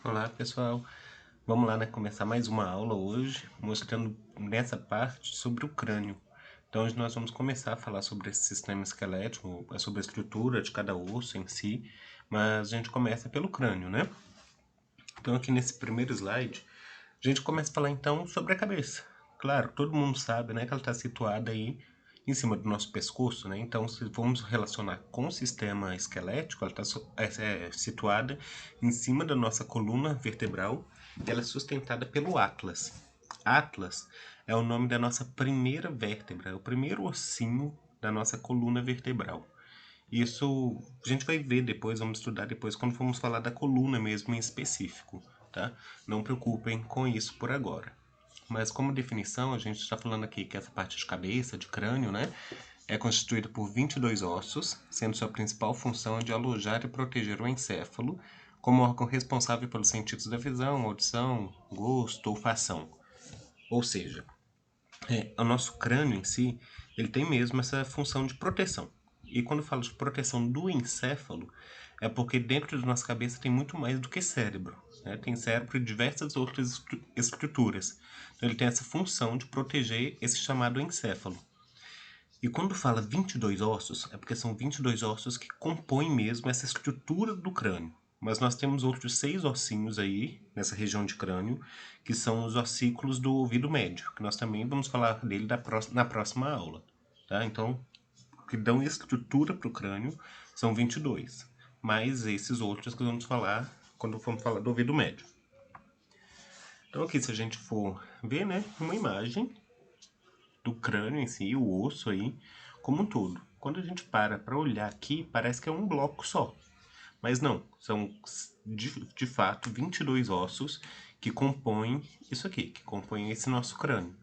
Olá pessoal, vamos lá, né, começar mais uma aula hoje, mostrando nessa parte sobre o crânio. Então hoje nós vamos começar a falar sobre esse sistema esquelético, sobre a estrutura de cada osso em si, mas a gente começa pelo crânio, né? Então aqui nesse primeiro slide, a gente começa a falar então sobre a cabeça. Claro, todo mundo sabe, né, que ela está situada aí em cima do nosso pescoço, né? Então, se vamos relacionar com o sistema esquelético, ela está situada em cima da nossa coluna vertebral e ela é sustentada pelo Atlas. Atlas é o nome da nossa primeira vértebra, é o primeiro ossinho da nossa coluna vertebral. Isso a gente vai ver depois, vamos estudar depois, quando formos falar da coluna mesmo em específico, tá? Não preocupem com isso por agora. Mas como definição, a gente está falando aqui que essa parte de cabeça, de crânio, né, é constituída por 22 ossos, sendo sua principal função a de alojar e proteger o encéfalo, como órgão responsável pelos sentidos da visão, audição, gosto, olfação. Ou seja, o nosso crânio em si, ele tem mesmo essa função de proteção. E quando eu falo de proteção do encéfalo, é porque dentro da nossa cabeça tem muito mais do que cérebro. Né? Tem cérebro e diversas outras estruturas. Então ele tem essa função de proteger esse chamado encéfalo. E quando fala 22 ossos, é porque são 22 ossos que compõem mesmo essa estrutura do crânio. Mas nós temos outros 6 ossinhos aí, nessa região de crânio, que são os ossículos do ouvido médio, que nós também vamos falar dele na próxima aula. Tá? Então, o que dão estrutura para o crânio são 22, mais esses outros que vamos falar quando formos falar do ouvido médio. Então aqui, se a gente for ver, né, uma imagem do crânio em si, o osso aí, como um todo. Quando a gente para olhar aqui, parece que é um bloco só. Mas não, são de fato 22 ossos que compõem isso aqui, que compõem esse nosso crânio,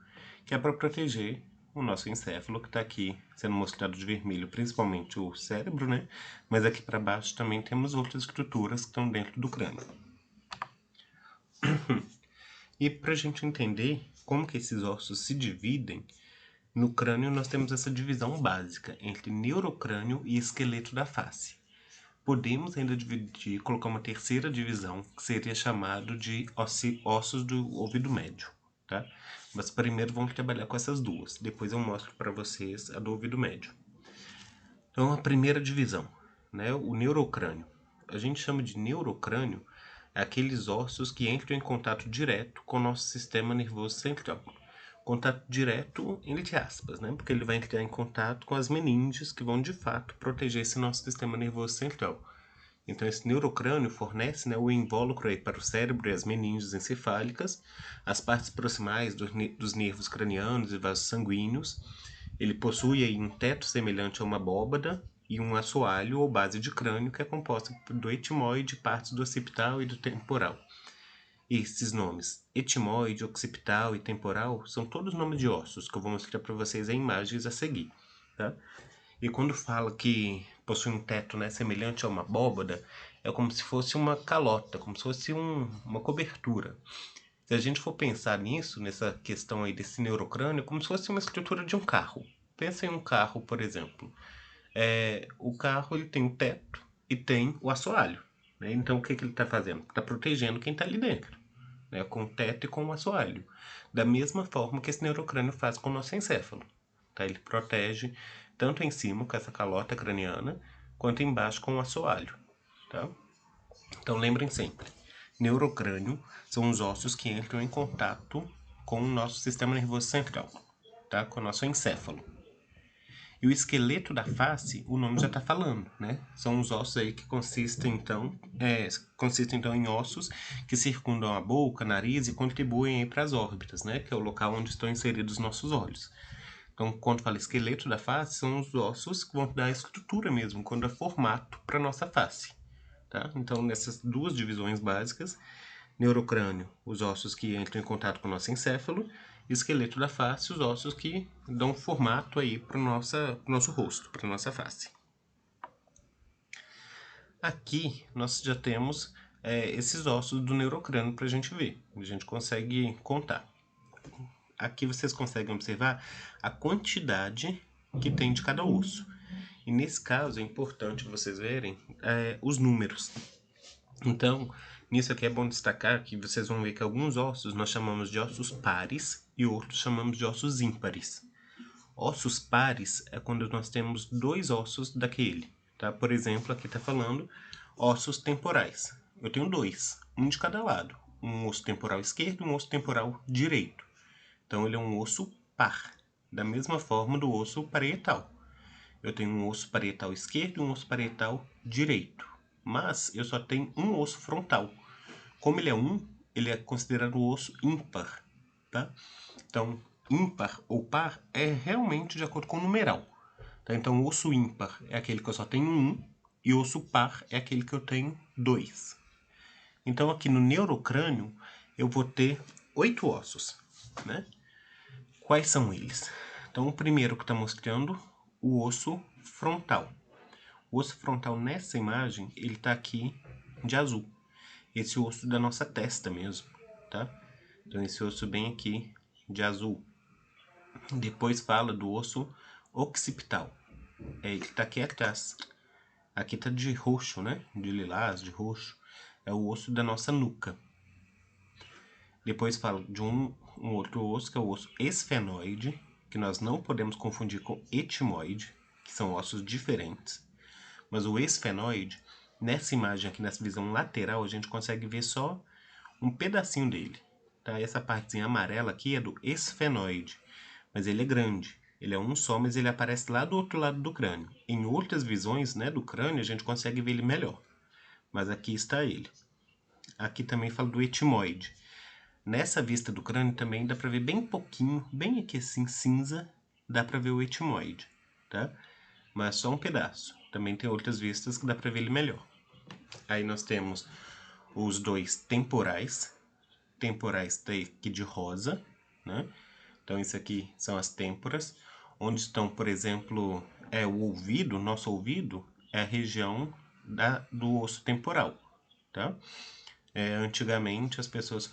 que é para proteger o nosso encéfalo, que está aqui sendo mostrado de vermelho, principalmente o cérebro, né? Mas aqui para baixo também temos outras estruturas que estão dentro do crânio. E para a gente entender como que esses ossos se dividem, no crânio nós temos essa divisão básica entre neurocrânio e esqueleto da face. Podemos ainda dividir, colocar uma terceira divisão, que seria chamado de ossos do ouvido médio, tá? Mas primeiro vamos trabalhar com essas duas, depois eu mostro para vocês a do ouvido médio. Então a primeira divisão, né, o neurocrânio. A gente chama de neurocrânio aqueles ossos que entram em contato direto com o nosso sistema nervoso central. Contato direto, entre aspas, né? Porque ele vai entrar em contato com as meninges que vão de fato proteger esse nosso sistema nervoso central. Então, esse neurocrânio fornece, né, o invólucro aí para o cérebro e as meninges encefálicas, as partes proximais dos nervos cranianos e vasos sanguíneos. Ele possui aí um teto semelhante a uma abóbada e um assoalho ou base de crânio que é composta do etimoide, partes do occipital e do temporal. Esses nomes, etimoide, occipital e temporal, são todos nomes de ossos que eu vou mostrar para vocês em imagens a seguir. Tá? E quando fala que possui um teto, né, semelhante a uma abóbada, é como se fosse uma calota, como se fosse uma cobertura. Se a gente for pensar nisso, nessa questão aí desse neurocrânio, como se fosse uma estrutura de um carro. Pensa em um carro, por exemplo. O carro ele tem o teto e tem o assoalho. Né? Então o que ele está fazendo? Está protegendo quem está ali dentro, né? Com o teto e com o assoalho. Da mesma forma que esse neurocrânio faz com o nosso encéfalo. Tá? Ele protege tanto em cima com essa calota craniana, quanto embaixo com o assoalho. Tá? Então lembrem sempre, neurocrânio são os ossos que entram em contato com o nosso sistema nervoso central, tá? Com o nosso encéfalo. E o esqueleto da face, o nome já está falando, né? São os ossos aí que consistem então em ossos que circundam a boca, nariz e contribuem para as órbitas, né? Que é o local onde estão inseridos os nossos olhos. Então, quando fala esqueleto da face, são os ossos que vão dar a estrutura mesmo, quando é formato para nossa face. Tá? Então, nessas duas divisões básicas, neurocrânio, os ossos que entram em contato com o nosso encéfalo, e esqueleto da face, os ossos que dão formato aí para o nosso rosto, para a nossa face. Aqui nós já temos esses ossos do neurocrânio para a gente ver, a gente consegue contar. Aqui vocês conseguem observar a quantidade que tem de cada osso. E nesse caso é importante vocês verem os números. Então, nisso aqui é bom destacar que vocês vão ver que alguns ossos nós chamamos de ossos pares e outros chamamos de ossos ímpares. Ossos pares é quando nós temos dois ossos daquele, tá? Por exemplo, aqui está falando ossos temporais. Eu tenho dois, um de cada lado. Um osso temporal esquerdo e um osso temporal direito. Então, ele é um osso par, da mesma forma do osso parietal. Eu tenho um osso parietal esquerdo e um osso parietal direito. Mas eu só tenho um osso frontal. Como ele é considerado o osso ímpar, tá? Então, ímpar ou par é realmente de acordo com o numeral. Tá? Então, o osso ímpar é aquele que eu só tenho um e o osso par é aquele que eu tenho dois. Então, aqui no neurocrânio, eu vou ter 8 ossos, né? Quais são eles? Então, o primeiro que está mostrando o osso frontal. O osso frontal nessa imagem, ele está aqui de azul. Esse osso da nossa testa mesmo, tá? Então, esse osso bem aqui de azul. Depois fala do osso occipital. É ele que tá aqui atrás. Aqui tá de roxo, né? De lilás, de roxo. É o osso da nossa nuca. Depois fala de um outro osso, que é o osso esfenoide, que nós não podemos confundir com etimoide, que são ossos diferentes. Mas o esfenoide, nessa imagem aqui, nessa visão lateral, a gente consegue ver só um pedacinho dele. Tá? Essa partezinha amarela aqui é do esfenoide, mas ele é grande. Ele é um só, mas ele aparece lá do outro lado do crânio. Em outras visões, né, do crânio, a gente consegue ver ele melhor. Mas aqui está ele. Aqui também fala do etimoide. Nessa vista do crânio também dá para ver bem pouquinho, bem aqui assim, cinza, dá para ver o etimoide, tá? Mas só um pedaço. Também tem outras vistas que dá para ver ele melhor. Aí nós temos os dois temporais. Temporais tá aqui de rosa, né? Então isso aqui são as têmporas, onde estão, por exemplo, o ouvido, nosso ouvido é a região do osso temporal, tá? Antigamente as pessoas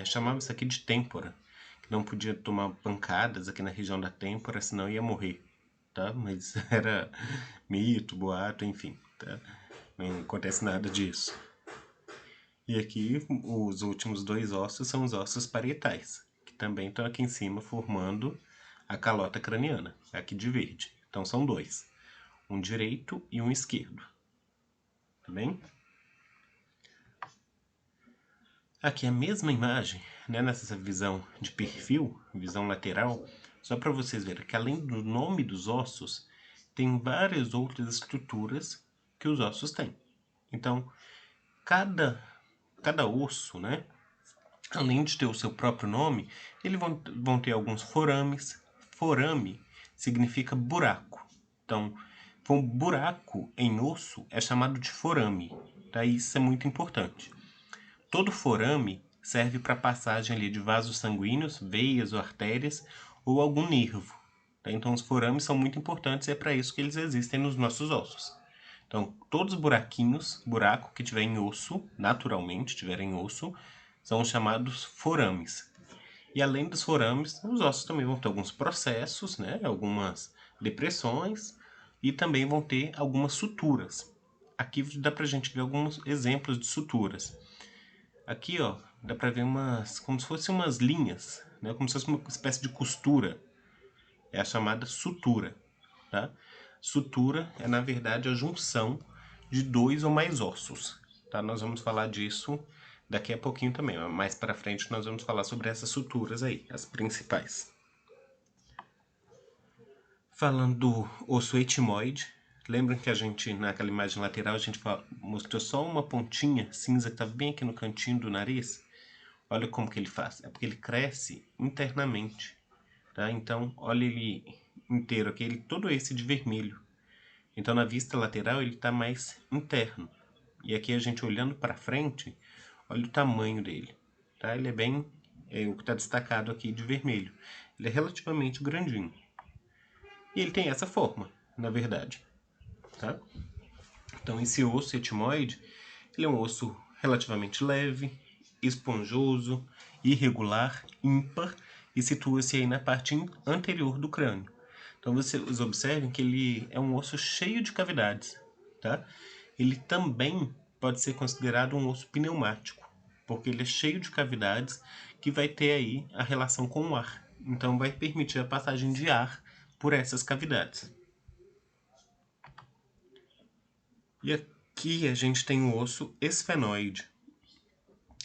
chamavam isso aqui de têmpora, que não podia tomar pancadas aqui na região da têmpora, senão ia morrer, tá? Mas era mito, boato, enfim, tá? Não acontece nada disso. E aqui os últimos dois ossos são os ossos parietais, que também estão aqui em cima formando a calota craniana, aqui de verde. Então são dois, um direito e um esquerdo. Tá bem? Aqui a mesma imagem, né, nessa visão de perfil, visão lateral, só para vocês verem que além do nome dos ossos, tem várias outras estruturas que os ossos têm. Então, cada osso, né, além de ter o seu próprio nome, eles vão ter alguns forames. Forame significa buraco. Então, um buraco em osso é chamado de forame. Tá? Isso é muito importante. Todo forame serve para passagem ali de vasos sanguíneos, veias ou artérias, ou algum nervo. Tá? Então, os forames são muito importantes e é para isso que eles existem nos nossos ossos. Então, todos os buraco que tiver em osso, naturalmente tiver em osso, são chamados forames. E além dos forames, os ossos também vão ter alguns processos, né? Algumas depressões e também vão ter algumas suturas. Aqui dá pra gente ver alguns exemplos de suturas. Aqui, ó, dá pra ver como se fossem umas linhas, né? Como se fosse uma espécie de costura. É a chamada sutura, tá? Sutura é, na verdade, a junção de dois ou mais ossos, tá? Nós vamos falar disso daqui a pouquinho também, mas mais para frente nós vamos falar sobre essas suturas aí, as principais. Falando do osso etimoide, lembram que a gente, naquela imagem lateral, a gente mostrou só uma pontinha cinza que está bem aqui no cantinho do nariz? Olha como que ele faz, é porque ele cresce internamente, tá? Então, olha ele inteiro aqui, todo esse de vermelho. Então, na vista lateral, ele está mais interno. E aqui a gente olhando para frente, olha o tamanho dele, tá? Ele é bem, o que está destacado aqui de vermelho. Ele é relativamente grandinho. E ele tem essa forma, na verdade, tá? Então, esse osso etimoide, ele é um osso relativamente leve, esponjoso, irregular, ímpar e situa-se aí na parte anterior do crânio. Então vocês observem que ele é um osso cheio de cavidades, tá? Ele também pode ser considerado um osso pneumático, porque ele é cheio de cavidades que vai ter aí a relação com o ar. Então vai permitir a passagem de ar por essas cavidades. E aqui a gente tem o osso esfenoide.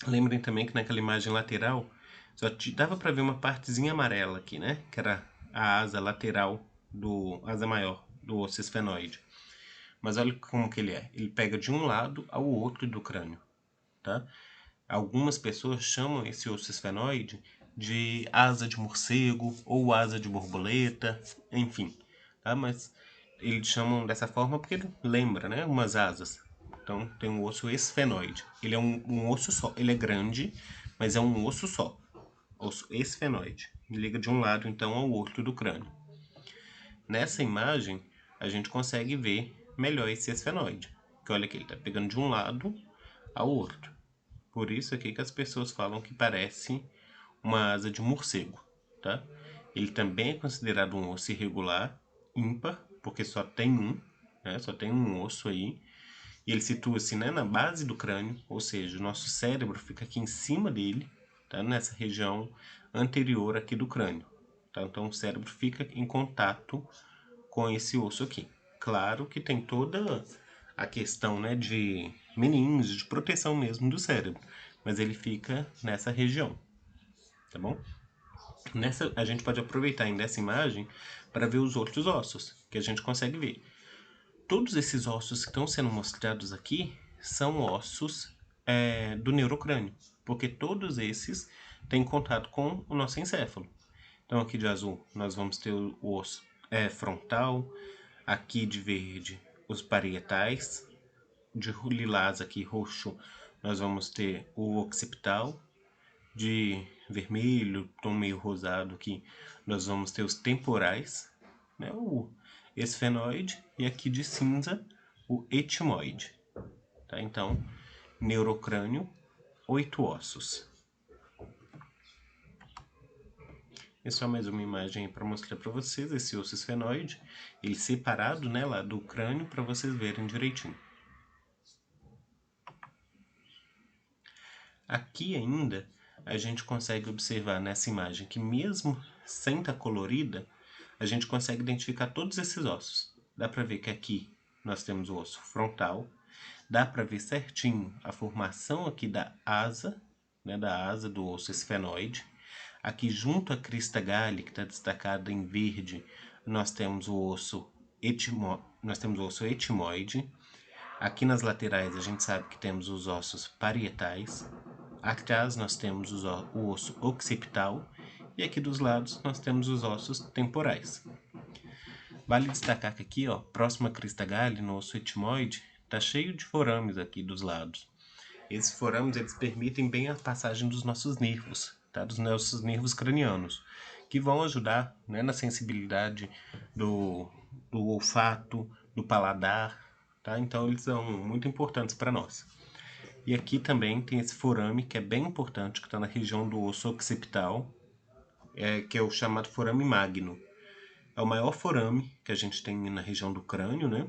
Lembrem também que naquela imagem lateral só dava para ver uma partezinha amarela aqui, né? Que era a asa lateral asa maior do osso esfenoide. Mas olha como que ele é. Ele pega de um lado ao outro do crânio, tá? Algumas pessoas chamam esse osso esfenoide de asa de morcego ou asa de borboleta, enfim, tá? Mas eles chamam dessa forma porque ele lembra, né? Umas asas. Então tem um osso esfenoide. Ele é um osso só. Ele é grande, mas é um osso só. Osso esfenoide. Ele liga de um lado então ao outro do crânio. Nessa imagem a gente consegue ver melhor esse esfenoide. Que olha aqui, ele está pegando de um lado ao outro. Por isso aqui que as pessoas falam que parece uma asa de morcego, tá? Ele também é considerado um osso irregular, ímpar, porque só tem um, né? Só tem um osso aí. E ele situa-se, né, na base do crânio, ou seja, o nosso cérebro fica aqui em cima dele, tá? Nessa região anterior aqui do crânio. Tá? Então o cérebro fica em contato com esse osso aqui. Claro que tem toda a questão, né, de meninges, de proteção mesmo do cérebro, mas ele fica nessa região, tá bom? A gente pode aproveitar ainda essa imagem para ver os outros ossos, que a gente consegue ver. Todos esses ossos que estão sendo mostrados aqui são ossos do neurocrânio, porque todos esses têm contato com o nosso encéfalo. Então aqui de azul nós vamos ter o osso frontal, aqui de verde os parietais, de lilás aqui roxo nós vamos ter o occipital, de vermelho, tom meio rosado aqui nós vamos ter os temporais, né, o esfenoide, e aqui de cinza o etimoide. Tá? Então, neurocrânio, 8 ossos. É só mais uma imagem para mostrar para vocês esse osso esfenoide, ele separado, né, lá do crânio, para vocês verem direitinho. Aqui ainda a gente consegue observar nessa imagem que mesmo sem estar colorida, a gente consegue identificar todos esses ossos. Dá para ver que aqui nós temos o osso frontal, dá para ver certinho a formação aqui da asa, né, da asa do osso esfenoide. Aqui junto à crista galli, que está destacada em verde, nós temos o osso etimoide. Aqui nas laterais a gente sabe que temos os ossos parietais. Atrás nós temos o osso occipital. E aqui dos lados nós temos os ossos temporais. Vale destacar que aqui, ó, próximo à crista galli, no osso etimoide, está cheio de forames aqui dos lados. Esses forames eles permitem bem a passagem dos nossos nervos, tá? Dos nossos nervos cranianos, que vão ajudar, né, na sensibilidade do olfato, do paladar, tá? Então eles são muito importantes para nós. E aqui também tem esse forame que é bem importante, que está na região do osso occipital, que é o chamado forame magno. É o maior forame que a gente tem na região do crânio, né?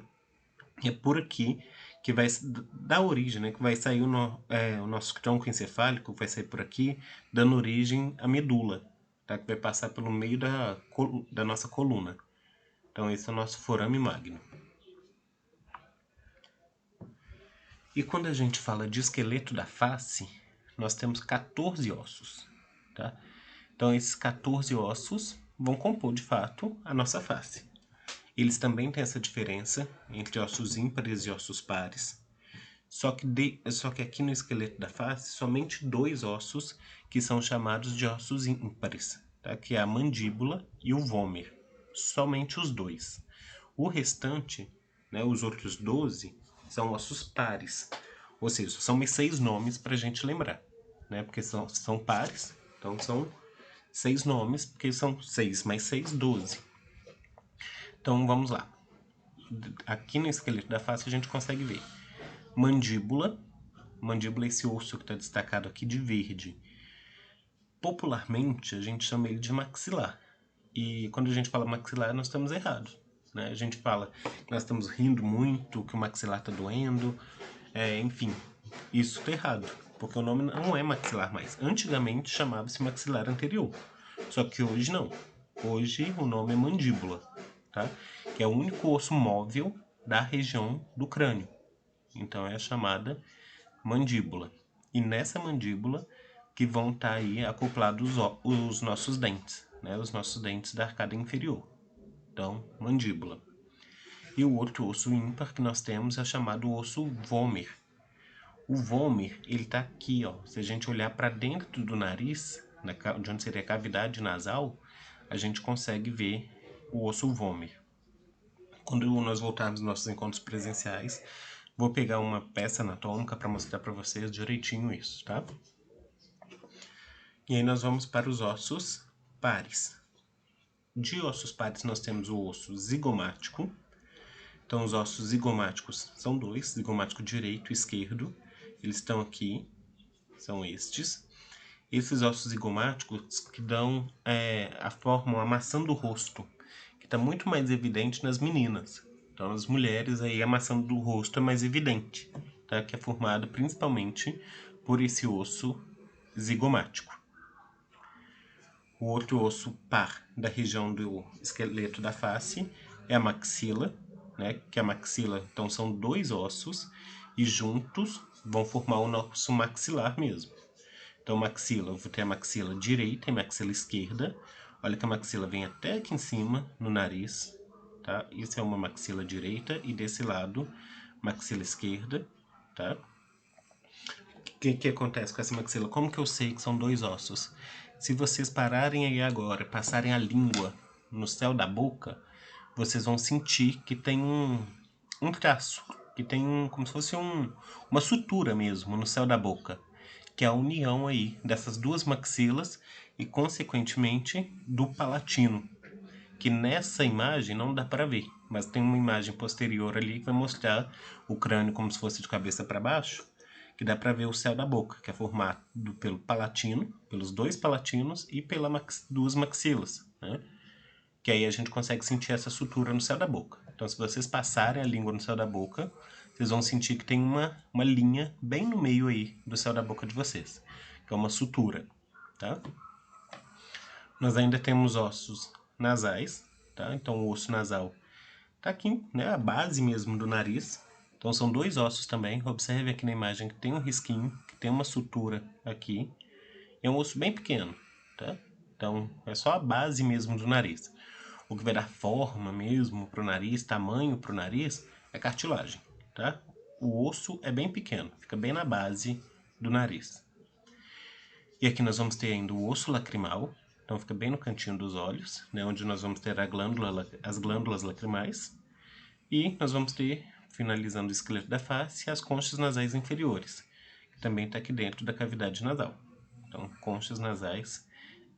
E é por aqui que vai dar origem, né? Que vai sair o nosso tronco encefálico, vai sair por aqui, dando origem à medula, tá? Que vai passar pelo meio da nossa coluna. Então esse é o nosso forame magno. E quando a gente fala de esqueleto da face, nós temos 14 ossos, tá? Então esses 14 ossos vão compor de fato a nossa face. Eles também têm essa diferença entre ossos ímpares e ossos pares. Só que aqui no esqueleto da face, somente 2 ossos que são chamados de ossos ímpares, tá? Que é a mandíbula e o vômer. Somente os 2. O restante, né, os outros 12, são ossos pares. Ou seja, são 6 nomes para a gente lembrar, né? Porque são pares, então são 6 nomes, porque são 6 mais 6, 12. Então vamos lá. Aqui no esqueleto da face a gente consegue ver mandíbula. Mandíbula é esse osso que está destacado aqui de verde. Popularmente a gente chama ele de maxilar. E quando a gente fala maxilar nós estamos errados, né? A gente fala que nós estamos rindo muito, que o maxilar está doendo. Enfim, isso tá errado, porque o nome não é maxilar mais. Antigamente chamava-se maxilar anterior, só que hoje não. Hoje o nome é mandíbula, tá? Que é o único osso móvel da região do crânio. Então é chamada mandíbula. E nessa mandíbula que vão estar aí acoplados os nossos dentes, né? Os nossos dentes da arcada inferior. Então, mandíbula. E o outro osso ímpar que nós temos é chamado osso vômer. O vômer, ele tá aqui, ó. Se a gente olhar para dentro do nariz, de onde seria a cavidade nasal, a gente consegue ver o osso vômer. Quando nós voltarmos nos nossos encontros presenciais, vou pegar uma peça anatômica para mostrar para vocês direitinho isso, tá? E aí nós vamos para os ossos pares. De ossos pares nós temos o osso zigomático. Então os ossos zigomáticos são dois, zigomático direito e esquerdo. Eles estão aqui, são estes. Esses ossos zigomáticos que dão formam a maçã do rosto, que está muito mais evidente nas meninas. Então, nas mulheres, aí a maçã do rosto é mais evidente, tá? Que é formada principalmente por esse osso zigomático. O outro osso par da região do esqueleto da face é a maxila, né? Que a maxila, então, são dois ossos e juntos vão formar o nosso maxilar mesmo. Então, maxila, eu vou ter a maxila direita e maxila esquerda. Olha que a maxila vem até aqui em cima, no nariz, tá? Isso é uma maxila direita e desse lado, maxila esquerda, tá? O que acontece com essa maxila? Como que eu sei que são dois ossos? Se vocês pararem aí agora, passarem a língua no céu da boca, vocês vão sentir que tem um traço, que tem como se fosse uma sutura mesmo no céu da boca, que é a união aí dessas duas maxilas e, consequentemente, do palatino, que nessa imagem não dá para ver, mas tem uma imagem posterior ali que vai mostrar o crânio como se fosse de cabeça para baixo, que dá para ver o céu da boca, que é formado pelo palatino, pelos dois palatinos e pelas duas maxilas, né? Que aí a gente consegue sentir essa sutura no céu da boca. Então, se vocês passarem a língua no céu da boca, vocês vão sentir que tem uma linha bem no meio aí do céu da boca de vocês, que é uma sutura, tá? Nós ainda temos ossos nasais, tá? Então, o osso nasal tá aqui, né? A base mesmo do nariz. Então, são dois ossos também. Observe aqui na imagem que tem um risquinho, que tem uma sutura aqui. É um osso bem pequeno, tá? Então, é só a base mesmo do nariz. O que vai dar forma mesmo pro nariz, tamanho pro nariz, é cartilagem, tá? O osso é bem pequeno, fica bem na base do nariz. E aqui nós vamos ter ainda o osso lacrimal, então fica bem no cantinho dos olhos, né, onde nós vamos ter as glândulas lacrimais. E nós vamos ter, finalizando o esqueleto da face, as conchas nasais inferiores, que também está aqui dentro da cavidade nasal. Então, conchas nasais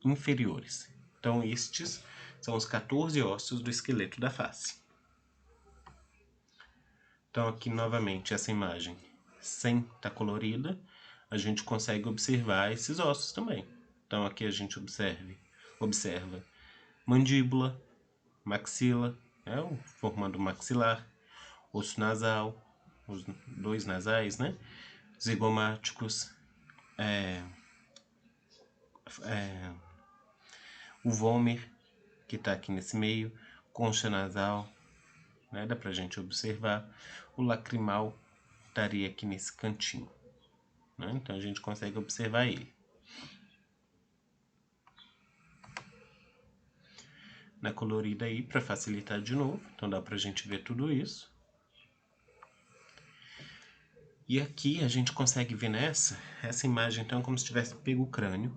inferiores. Então, estes são os 14 ossos do esqueleto da face. Então, aqui novamente, essa imagem sem estar colorida, a gente consegue observar esses ossos também. Então, aqui a gente observa mandíbula, maxila, né, formando o maxilar, osso nasal, os dois nasais, né, zigomáticos, o vômer, que está aqui nesse meio, concha nasal, né, dá pra gente observar. O lacrimal estaria aqui nesse cantinho, né, então a gente consegue observar ele. Na colorida aí, para facilitar de novo, então dá pra gente ver tudo isso. E aqui a gente consegue ver essa imagem, então, como se tivesse pego o crânio,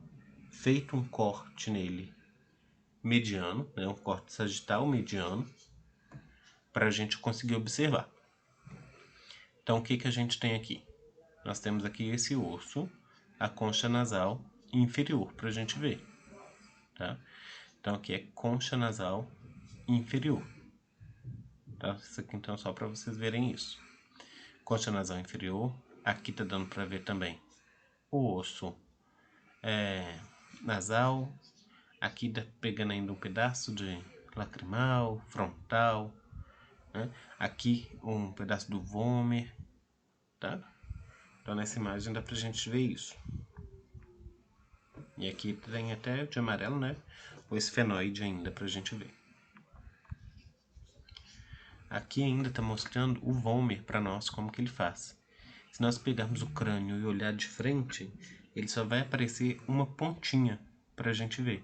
feito um corte nele mediano, né, um corte sagital mediano, para a gente conseguir observar. Então, o que que a gente tem aqui? Nós temos aqui esse osso, a concha nasal inferior, para a gente ver, tá? Então, aqui é concha nasal inferior, tá? Isso aqui, então, só para vocês verem isso. Concha nasal inferior, aqui tá dando para ver também o osso nasal, aqui tá pegando ainda um pedaço de lacrimal, frontal, né? Aqui um pedaço do vômer, tá? Então nessa imagem dá pra gente ver isso. E aqui tem até de amarelo, né? O esfenoide ainda pra gente ver. Aqui ainda está mostrando o vômer para nós, como que ele faz. Se nós pegarmos o crânio e olhar de frente, ele só vai aparecer uma pontinha para a gente ver.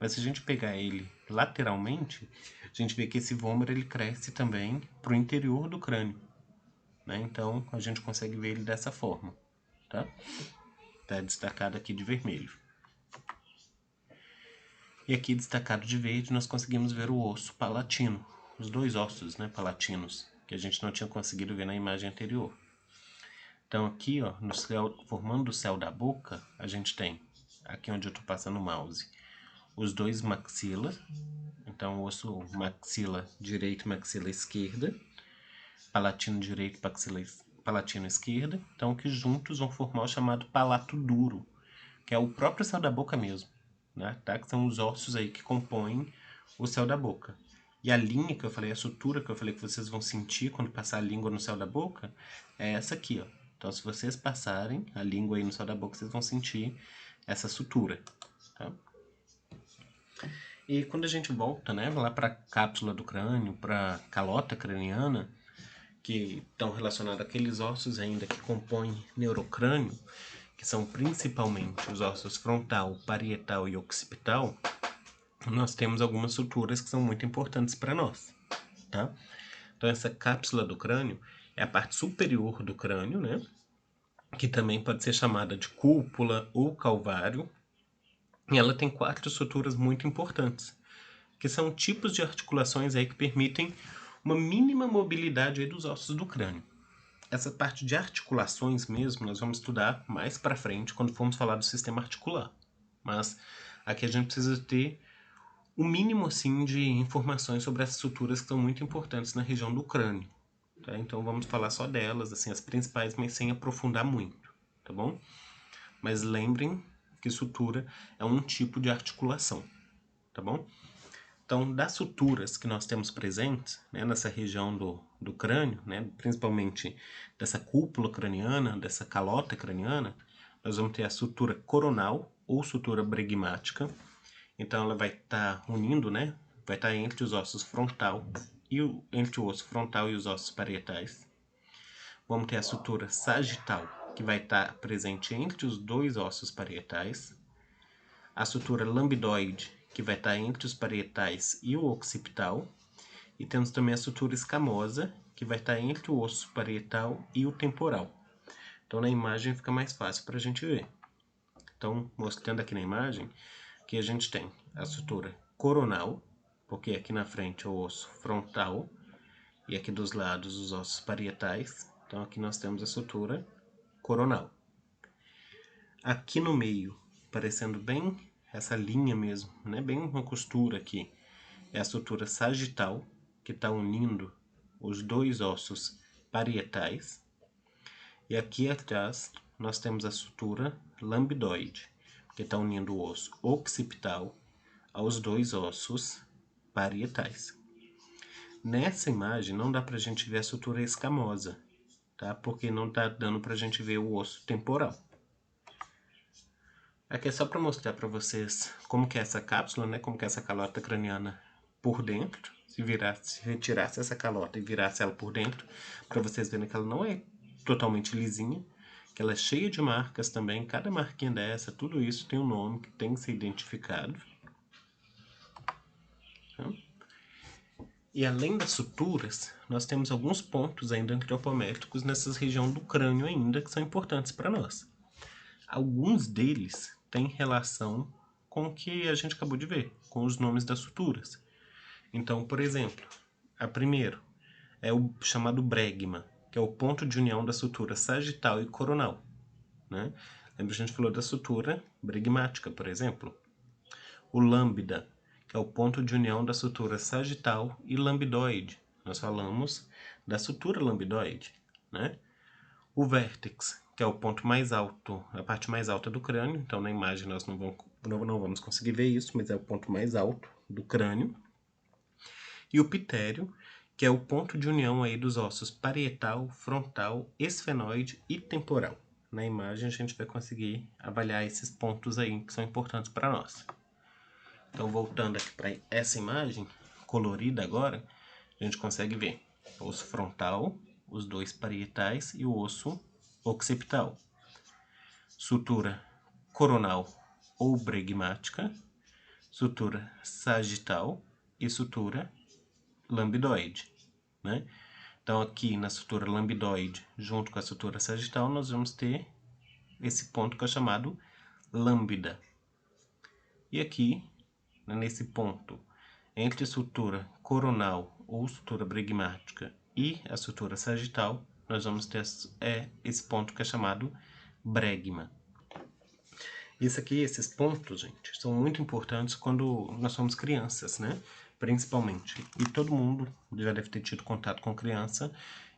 Mas se a gente pegar ele lateralmente, a gente vê que esse vômer ele cresce também para o interior do crânio, né? Então a gente consegue ver ele dessa forma, tá? Tá destacado aqui de vermelho. E aqui destacado de verde nós conseguimos ver o osso palatino, os dois ossos, né, palatinos, que a gente não tinha conseguido ver na imagem anterior. Então aqui, ó, no céu, formando o céu da boca, a gente tem, aqui onde eu estou passando o mouse, os dois maxilas. Então o osso maxila direito e maxila esquerda, palatino direito e palatino esquerda. Então que juntos vão formar o chamado palato duro, que é o próprio céu da boca mesmo, né? Tá? Que são os ossos aí que compõem o céu da boca. E a linha que eu falei, a sutura que eu falei que vocês vão sentir quando passar a língua no céu da boca, é essa aqui, ó. Então, se vocês passarem a língua aí no céu da boca, vocês vão sentir essa sutura, tá? E quando a gente volta, né, lá para a cápsula do crânio, para a calota craniana, que estão relacionados àqueles ossos ainda que compõem neurocrânio, que são principalmente os ossos frontal, parietal e occipital, nós temos algumas suturas que são muito importantes para nós, tá? Então essa cápsula do crânio é a parte superior do crânio, né? Que também pode ser chamada de cúpula ou calvário. E ela tem 4 suturas muito importantes, que são tipos de articulações aí que permitem uma mínima mobilidade aí dos ossos do crânio. Essa parte de articulações mesmo nós vamos estudar mais para frente quando formos falar do sistema articular. Mas aqui a gente precisa ter o mínimo assim de informações sobre as suturas que são muito importantes na região do crânio, tá? Então vamos falar só delas, assim, as principais, mas sem aprofundar muito, tá bom? Mas lembrem que sutura é um tipo de articulação, tá bom? Então, das suturas que nós temos presentes, né, nessa região do crânio, né, principalmente dessa cúpula craniana, dessa calota craniana, nós vamos ter a sutura coronal ou sutura bregmática. Então, ela vai estar unindo, né, vai estar entre os ossos frontal entre o osso frontal e os ossos parietais. Vamos ter a sutura sagital, que vai estar presente entre os dois ossos parietais. A sutura lambidoide, que vai estar entre os parietais e o occipital. E temos também a sutura escamosa, que vai estar entre o osso parietal e o temporal. Então na imagem fica mais fácil para a gente ver. Então, mostrando aqui na imagem, que a gente tem a sutura coronal, porque aqui na frente é o osso frontal, e aqui dos lados os ossos parietais. Então aqui nós temos a sutura coronal. Aqui no meio, parecendo bem essa linha mesmo, né? Bem uma costura aqui, é a sutura sagital, que está unindo os dois ossos parietais. E aqui atrás nós temos a sutura lambidoide, que está unindo o osso occipital aos dois ossos parietais. Nessa imagem não dá para a gente ver a sutura escamosa, tá? Porque não está dando para a gente ver o osso temporal. Aqui é só para mostrar para vocês como que é essa cápsula, né? Como que é essa calota craniana por dentro. Se retirasse essa calota e virasse ela por dentro, para vocês verem que ela não é totalmente lisinha, que ela é cheia de marcas também. Cada marquinha dessa, tudo isso tem um nome que tem que ser identificado. Tá? E além das suturas, nós temos alguns pontos ainda antropométricos nessa região do crânio ainda que são importantes para nós. Alguns deles têm relação com o que a gente acabou de ver, com os nomes das suturas. Então, por exemplo, a primeiro é o chamado bregma, que é o ponto de união da sutura sagital e coronal, né? Lembra que a gente falou da sutura bregmática, por exemplo. O lambda, que é o ponto de união da sutura sagital e lambidoide. Nós falamos da sutura lambidoide, né? O vértex, que é o ponto mais alto, a parte mais alta do crânio. Então na imagem nós não vamos conseguir ver isso, mas é o ponto mais alto do crânio. E o pitério, que é o ponto de união aí dos ossos parietal, frontal, esfenoide e temporal. na imagem a gente vai conseguir avaliar esses pontos aí que são importantes para nós. Então, voltando aqui para essa imagem colorida agora, a gente consegue ver o osso frontal, os dois parietais e o osso occipital. Sutura coronal ou bregmática, sutura sagital e sutura lambidoide, né? Então, aqui na sutura lambidoide, junto com a sutura sagital, nós vamos ter esse ponto que é chamado lambda. E aqui, nesse ponto, entre a sutura coronal ou sutura bregmática e a sutura sagital, nós vamos ter esse ponto que é chamado bregma. Isso aqui, esses pontos, gente, são muito importantes quando nós somos crianças, né? Principalmente. E todo mundo já deve ter tido contato com criança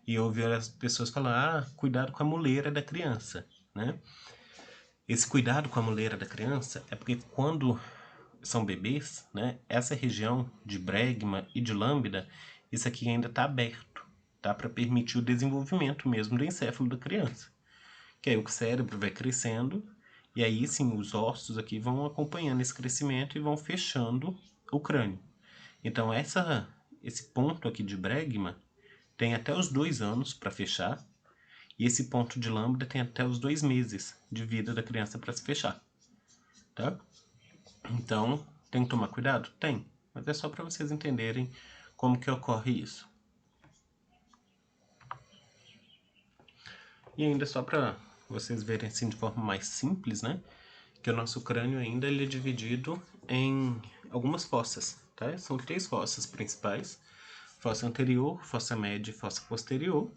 e ouvir as pessoas falar, cuidado com a muleira da criança, né? Esse cuidado com a muleira da criança é porque quando são bebês, né? Essa região de bregma e de lambda, isso aqui ainda está aberto, tá? Para permitir o desenvolvimento mesmo do encéfalo da criança. Que aí o cérebro vai crescendo e aí sim os ossos aqui vão acompanhando esse crescimento e vão fechando o crânio. Então esse ponto aqui de bregma tem até os 2 anos para fechar e esse ponto de lambda tem até os 2 meses de vida da criança para se fechar, tá? Então tem que tomar cuidado? Tem, mas é só para vocês entenderem como que ocorre isso. E ainda só para vocês verem assim de forma mais simples, né? Que o nosso crânio ainda ele é dividido em algumas fossas, tá? São 3 fossas principais: fossa anterior, fossa média e fossa posterior.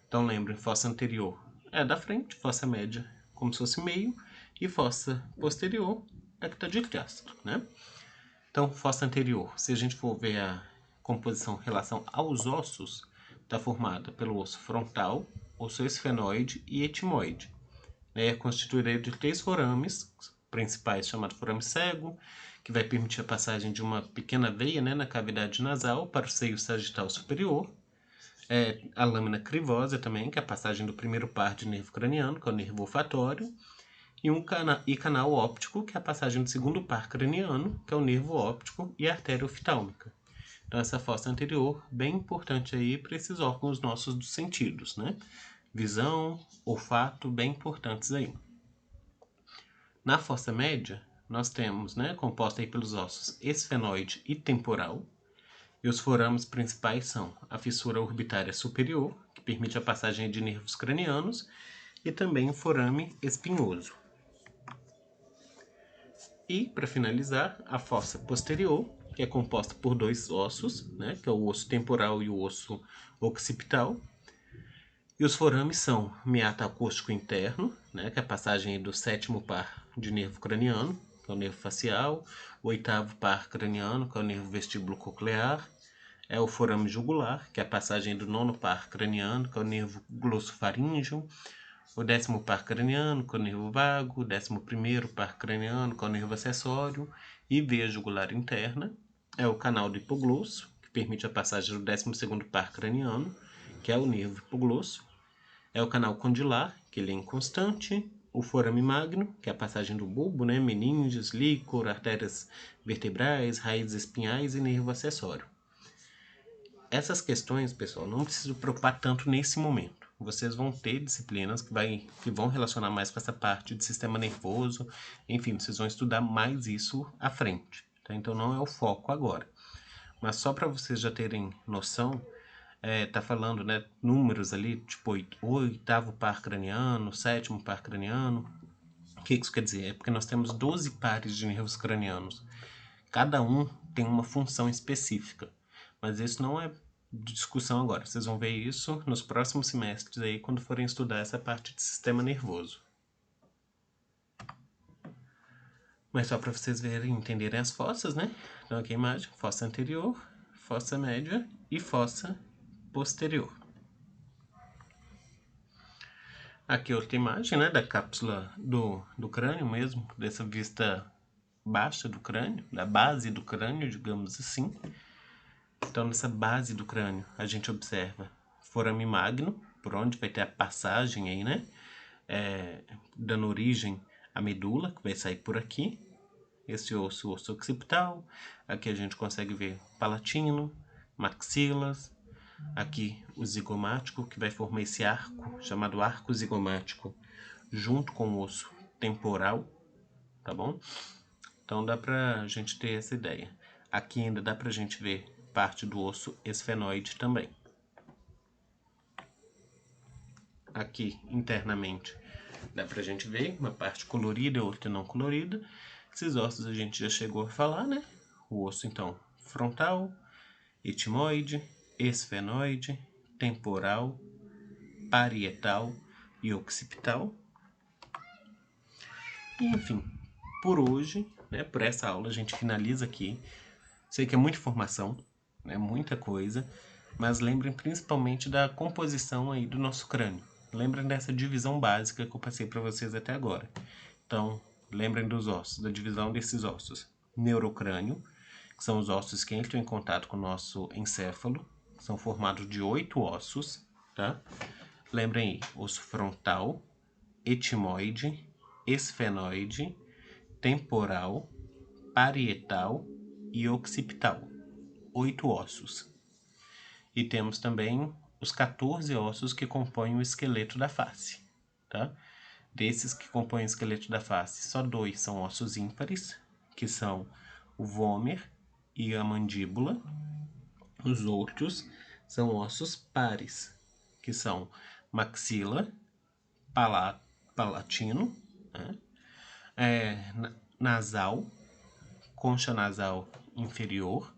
Então lembrem, fossa anterior é da frente, fossa média como se fosse meio e fossa posterior é que está de trás, né? Então, fossa anterior, se a gente for ver a composição em relação aos ossos, está formada pelo osso frontal, osso esfenoide e etimoide. É constituída de 3 forames principais, chamado forame cego, que vai permitir a passagem de uma pequena veia, né, na cavidade nasal para o seio sagital superior. A lâmina crivosa também, que é a passagem do primeiro par de nervo craniano, que é o nervo olfatório, e canal óptico, que é a passagem do segundo par craniano, que é o nervo óptico, e a artéria oftálmica. Então essa fossa anterior, bem importante aí para esses órgãos nossos dos sentidos, né? Visão, olfato, bem importantes aí. Na fossa média, nós temos, né, composta aí pelos ossos esfenoide e temporal, e os forames principais são a fissura orbitária superior, que permite a passagem de nervos cranianos, e também o forame espinhoso. E, para finalizar, a fossa posterior, que é composta por 2 ossos, né, que é o osso temporal e o osso occipital. E os forames são meato acústico interno, né, que é a passagem do 7º par de nervo craniano, que é o nervo facial, o 8º par craniano, que é o nervo vestíbulo coclear, é o forame jugular, que é a passagem do 9º par craniano, que é o nervo glossofaríngeo, o 10º par craniano, que é o nervo vago, o 11º par craniano, que é o nervo acessório, e veia jugular interna, é o canal do hipoglosso, que permite a passagem do 12º par craniano, que é o nervo hipoglosso, é o canal condilar, que ele é inconstante, o forame magno, que é a passagem do bulbo, né, meninges, líquor, artérias vertebrais, raízes espinhais e nervo acessório. Essas questões, pessoal, não preciso preocupar tanto nesse momento. Vocês vão ter disciplinas que vão relacionar mais com essa parte de sistema nervoso. Enfim, vocês vão estudar mais isso à frente, tá? Então não é o foco agora. Mas só para vocês já terem noção, tá falando, né, números ali, tipo 8º par craniano, 7º par craniano. O que isso quer dizer? É porque nós temos 12 pares de nervos cranianos. Cada um tem uma função específica. Mas isso não é de discussão agora. Vocês vão ver isso nos próximos semestres aí, quando forem estudar essa parte de sistema nervoso. Mas só para vocês verem e entenderem as fossas, né? Então aqui a imagem, fossa anterior, fossa média e fossa posterior. Aqui outra imagem, né, da cápsula do crânio mesmo, dessa vista baixa do crânio, da base do crânio, digamos assim. Então, nessa base do crânio, a gente observa forame magno, por onde vai ter a passagem aí, né, dando origem à medula, que vai sair por aqui. Esse osso, o osso occipital. Aqui a gente consegue ver palatino, maxilas. Aqui o zigomático, que vai formar esse arco, chamado arco zigomático, junto com o osso temporal, tá bom? Então dá pra gente ter essa ideia. Aqui ainda dá pra gente ver parte do osso esfenoide também. Aqui internamente dá pra gente ver uma parte colorida e outra não colorida. Esses ossos a gente já chegou a falar, né? O osso então frontal, etimoide, esfenoide, temporal, parietal e occipital. E, enfim, por hoje, né, por essa aula a gente finaliza aqui. Sei que é muita informação, né, muita coisa, mas lembrem principalmente da composição aí do nosso crânio. Lembrem dessa divisão básica que eu passei para vocês até agora. Então, lembrem dos ossos, da divisão desses ossos. Neurocrânio, que são os ossos que entram em contato com o nosso encéfalo, são formados de 8 ossos, tá? Lembrem aí, osso frontal, etimoide, esfenoide, temporal, parietal e occipital. 8 ossos. E temos também os 14 ossos que compõem o esqueleto da face, tá? Desses que compõem o esqueleto da face, só 2 são ossos ímpares, que são o vômer e a mandíbula. Os outros são ossos pares, que são maxila, palatino, né? Nasal, concha nasal inferior,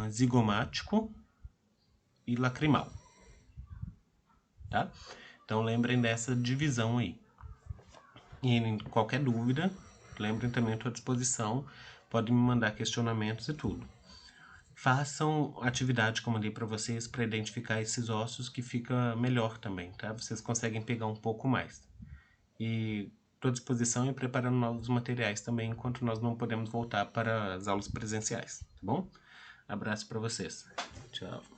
zigomático e lacrimal, tá? Então lembrem dessa divisão aí. E qualquer dúvida, lembrem também, à tua disposição, podem me mandar questionamentos e tudo. Façam atividade como eu dei para vocês para identificar esses ossos, que fica melhor também, tá? Vocês conseguem pegar um pouco mais. E estou à disposição e preparando novos materiais também, enquanto nós não podemos voltar para as aulas presenciais, tá bom? Abraço para vocês. Tchau.